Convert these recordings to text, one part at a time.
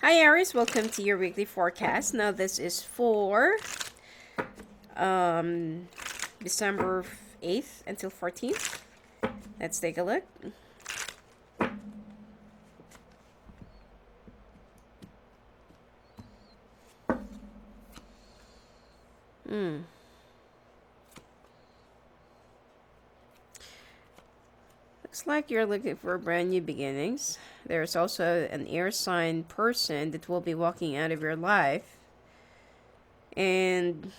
Hi Aries, welcome to your weekly forecast. Now this is for um, December 8th until 14th. Let's take a look. Looks like you're looking for brand new beginnings. There's also an air sign person that will be walking out of your life. And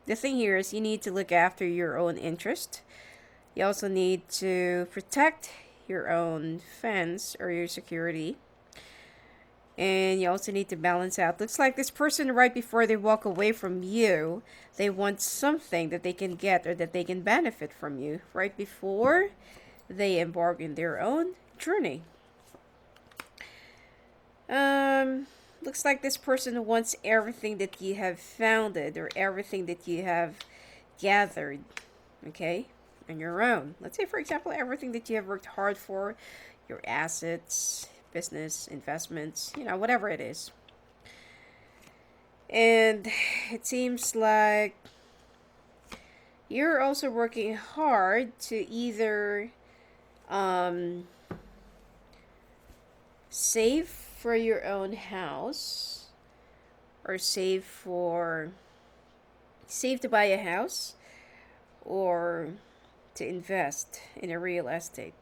the thing here is you need to look after your own interest. You also need to protect your own fence or your security. And you also need to balance out. Looks like this person, right before they walk away from you, they want something that they can get or that they can benefit from you right before they embark in their own journey. Looks like this person wants everything that you have founded or everything that you have gathered, okay, on your own. Let's say, for example, everything that you have worked hard for, your assets, business, investments, whatever it is. And it seems like you're also working hard to either save for your own house or save to buy a house or to invest in a real estate.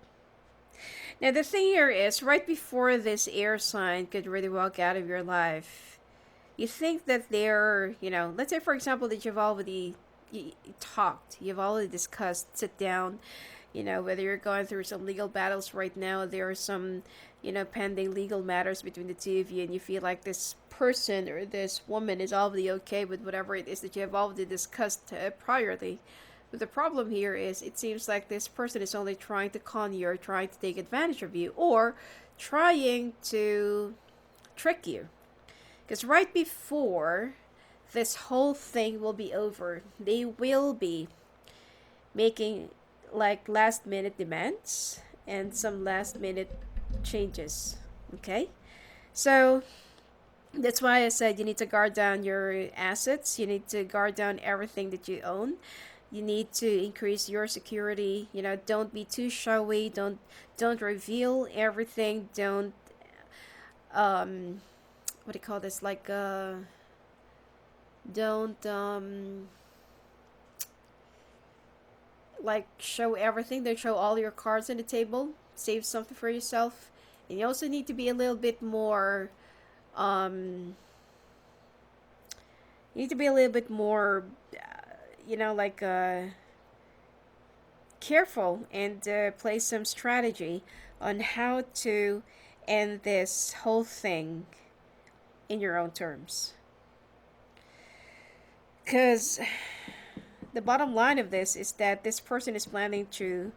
Now the thing here is, right before this air sign could really walk out of your life, you think that they're, let's say for example that you've already talked, you've already discussed, sit down, whether you're going through some legal battles right now, there are some, pending legal matters between the two of you, and you feel like this person or this woman is already okay with whatever it is that you have already discussed priorly. But the problem here is it seems like this person is only trying to con you or trying to take advantage of you or trying to trick you. Because right before this whole thing will be over, they will be making like last minute demands and some last minute changes. Okay? So that's why I said you need to guard down your assets, you need to guard down everything that you own. You need to increase your security. Don't be too showy. Don't reveal everything. Don't what do you call this? Like don't like show everything. Don't show all your cards on the table. Save something for yourself. And you also need to be a little bit more you need to be a little bit more like careful and play some strategy on how to end this whole thing in your own terms. Because the bottom line of this is that this person is planning to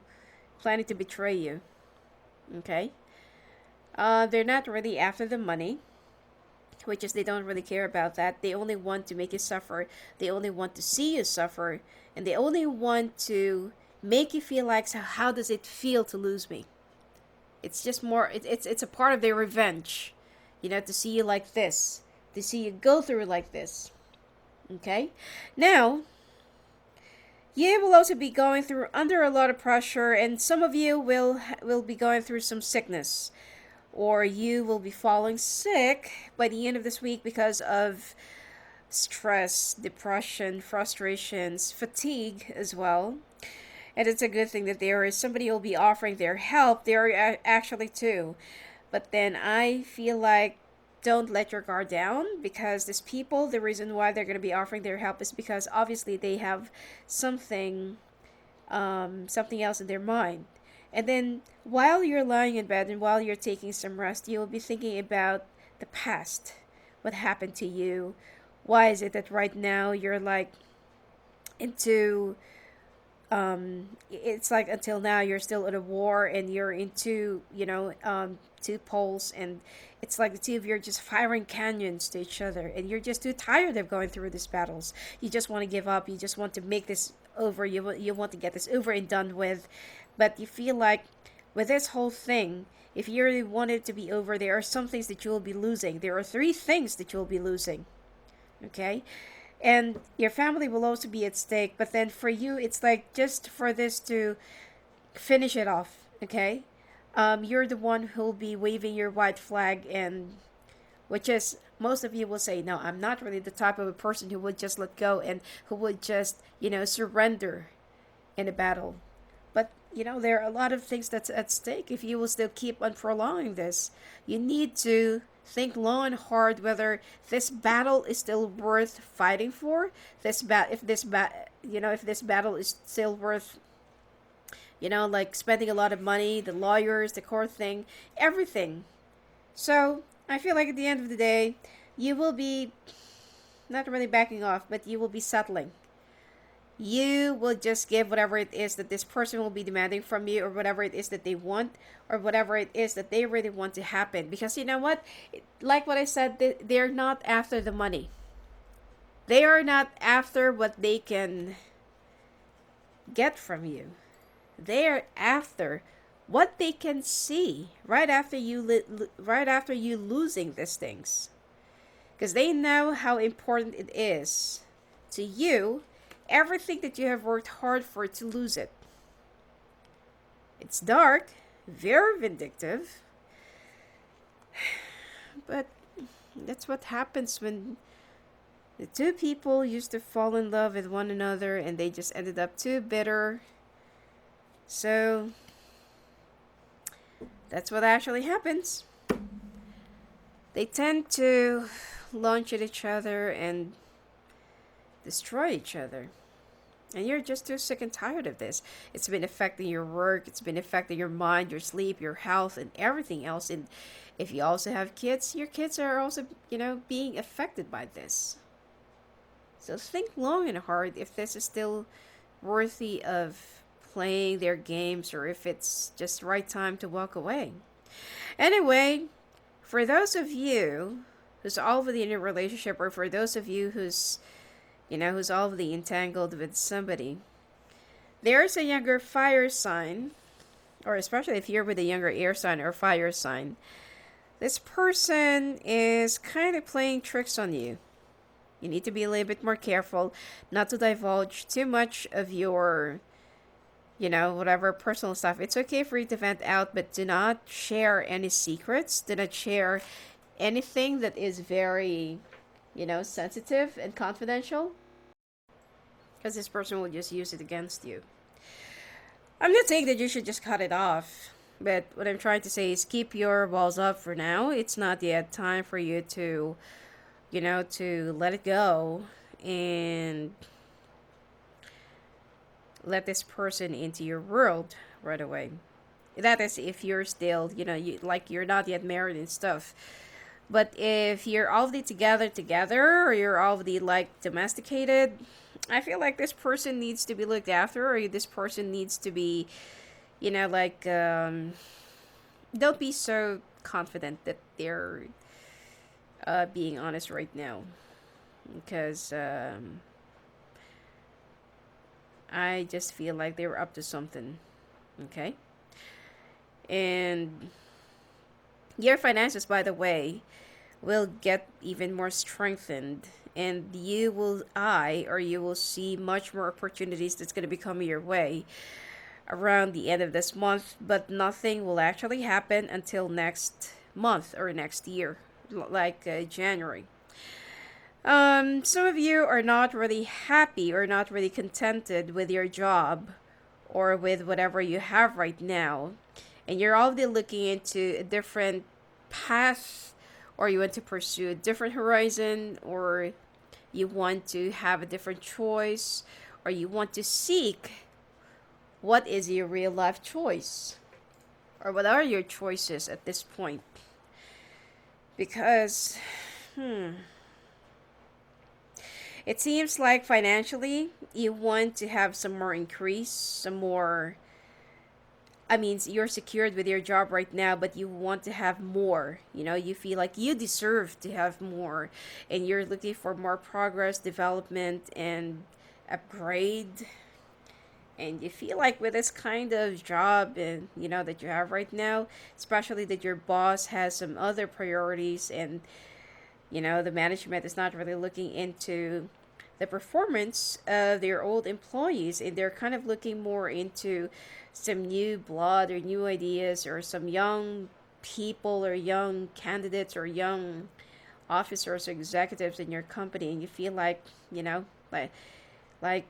betray you. Okay, they're not really after the money, which is they don't really care about that. They only want to make you suffer. They only want to see you suffer, and they only want to make you feel like, so how does it feel to lose me? It's just more. It's a part of their revenge, to see you like this, to see you go through like this. Okay, now you will also be going through under a lot of pressure, and some of you will be going through some sickness, or you will be falling sick by the end of this week because of stress, depression, frustrations, fatigue as well. And it's a good thing that there is somebody who will be offering their help. There are actually two. But then I feel like don't let your guard down, because these people, the reason why they're going to be offering their help is because obviously they have something else in their mind. And then while you're lying in bed and while you're taking some rest, you'll be thinking about the past. What happened to you? Why is it that right now you're like into it's like until now you're still at a war and you're into two poles, and it's like the two of you are just firing cannons to each other, and you're just too tired of going through these battles. You just want to give up. You just want to make this over. You want to get this over and done with, but you feel like with this whole thing, if you really want it to be over, there are some things that you will be losing. There are three things that you'll be losing. Okay? And your family will also be at stake. But then for you, it's like just for this to finish it off. Okay? You're the one who'll be waving your white flag, and which is most of you will say, no, I'm not really the type of a person who would just let go and who would just, surrender in a battle. But, there are a lot of things that's at stake if you will still keep on prolonging this. You need to think long and hard whether this battle is still worth fighting for. If this battle is still worth, like spending a lot of money, the lawyers, the court thing, everything. So I feel like at the end of the day, you will be not really backing off, but you will be settling. You will just give whatever it is that this person will be demanding from you, or whatever it is that they want, or whatever it is that they really want to happen. Because you know what? Like what I said, they're not after the money. They are not after what they can get from you. They are after what they can see right after you losing these things, because they know how important it is to you, everything that you have worked hard for, to lose it. It's dark, very vindictive, but that's what happens when the two people used to fall in love with one another and they just ended up too bitter. So that's what actually happens. They tend to launch at each other and destroy each other. And you're just too sick and tired of this. It's been affecting your work, it's been affecting your mind, your sleep, your health, and everything else. And if you also have kids, your kids are also, being affected by this. So think long and hard if this is still worthy of playing their games, or if it's just the right time to walk away. Anyway, for those of you who's already in a relationship, or for those of you who's already entangled with somebody, there's a younger fire sign, or especially if you're with a younger air sign or fire sign, this person is kind of playing tricks on you. You need to be a little bit more careful not to divulge too much of your whatever personal stuff. It's okay for you to vent out, but do not share any secrets. Do not share anything that is very, sensitive and confidential, because this person will just use it against you. I'm not saying that you should just cut it off, but what I'm trying to say is keep your walls up for now. It's not yet time for you to, to let it go and let this person into your world right away. That is if you're still, you're not yet married and stuff. But if you're already together, or you're already like domesticated, I feel like this person needs to be looked after, or this person needs to be, don't be so confident that they're being honest right now. Because I just feel like they were up to something. Okay? And your finances, by the way, will get even more strengthened, and you will see much more opportunities that's going to be coming your way around the end of this month, but nothing will actually happen until next month or next year, like January. Some of you are not really happy or not really contented with your job or with whatever you have right now, and you're already looking into a different path, or you want to pursue a different horizon, or you want to have a different choice, or you want to seek what is your real life choice, or what are your choices at this point. Because it seems like financially you want to have some more increase, some more. I mean, you're secured with your job right now, but you want to have more. You feel like you deserve to have more, and you're looking for more progress, development, and upgrade. And you feel like with this kind of job and that you have right now, especially that your boss has some other priorities, and the management is not really looking into the performance of their old employees, and they're kind of looking more into some new blood or new ideas or some young people or young candidates or young officers or executives in your company, and you feel like like like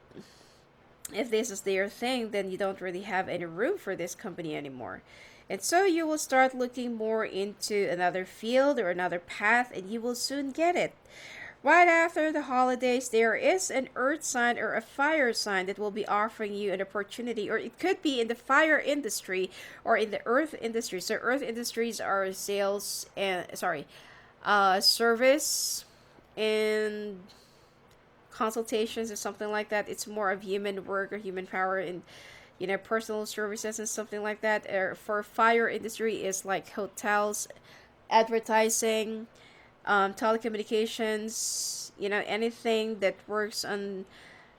if this is their thing, then you don't really have any room for this company anymore. And so you will start looking more into another field or another path, and you will soon get it. Right after the holidays, there is an earth sign or a fire sign that will be offering you an opportunity, or it could be in the fire industry or in the earth industry. So, earth industries are sales and, service and consultations or something like that. It's more of human work or human power and personal services and something like that. Or for fire industry is like hotels, advertising, telecommunications, anything that works on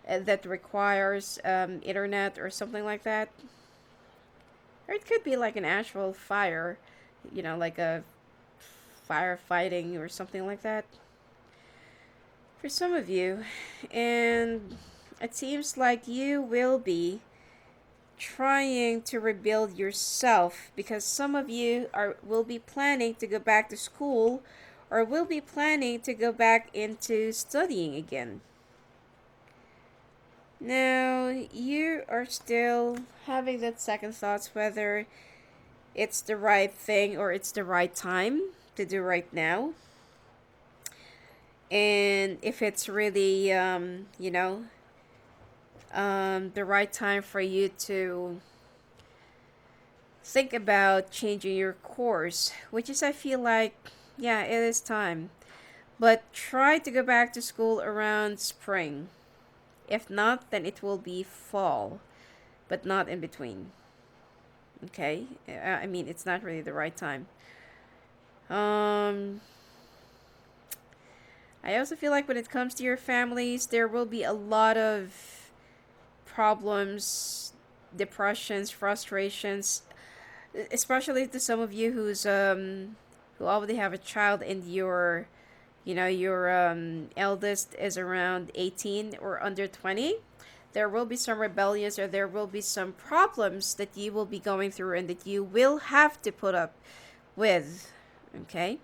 that requires internet or something like that. Or it could be like an actual fire, like a firefighting or something like that for some of you. And it seems like you will be trying to rebuild yourself, because some of you will be planning to go back to school or will be planning to go back into studying again. Now, you are still having that second thoughts whether it's the right thing or it's the right time to do right now. And if it's really, the right time for you to think about changing your course, which is, I feel like, yeah, it is time. But try to go back to school around spring. If not, then it will be fall, but not in between. Okay? I mean, it's not really the right time. I also feel like when it comes to your families, there will be a lot of problems, depressions, frustrations, especially to some of you who already have a child, and your eldest is around 18 or under 20. There will be some rebellions, or there will be some problems that you will be going through and that you will have to put up with. Okay?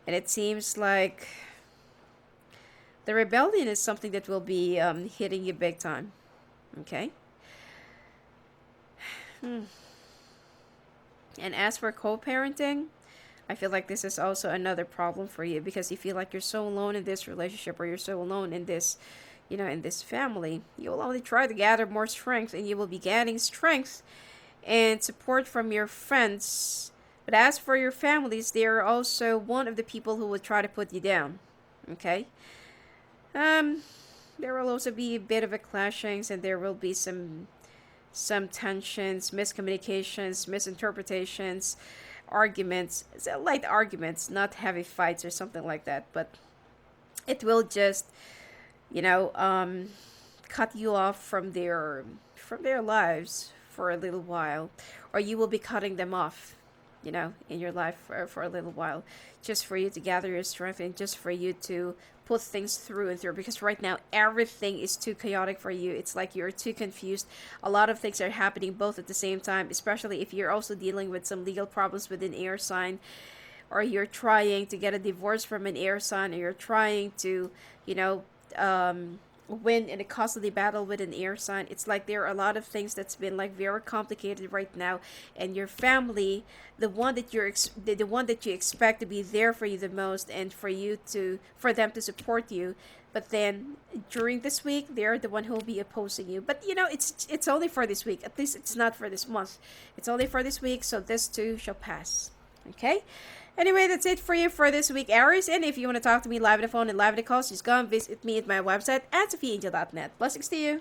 And it seems like the rebellion is something that will be hitting you big time. Okay? And as for co-parenting, I feel like this is also another problem for you, because you feel like you're so alone in this relationship, or you're so alone in this, in this family. You will only try to gather more strength, and you will be gaining strength and support from your friends. But as for your families, they are also one of the people who will try to put you down. Okay? There will also be a bit of a clashings, and there will be some tensions, miscommunications, misinterpretations, arguments, light arguments, not heavy fights or something like that, but it will just, cut you off from their lives for a little while, or you will be cutting them off, in your life for a little while, just for you to gather your strength and just for you to put things through and through, because right now everything is too chaotic for you. It's like you're too confused. A lot of things are happening both at the same time, especially if you're also dealing with some legal problems with an air sign, or you're trying to get a divorce from an air sign, or you're trying to win in a custody battle with an air sign. It's like there are a lot of things that's been like very complicated right now, and your family, the one that the one that you expect to be there for you the most, and for them to support you, but then during this week they're the one who will be opposing you. But it's only for this week. At least it's not for this month. It's only for this week, so this too shall pass. Okay? Anyway, that's it for you for this week, Aries. And if you want to talk to me live on the phone and live on the calls, just go and visit me at my website at sophiaangel.net. Blessings to you.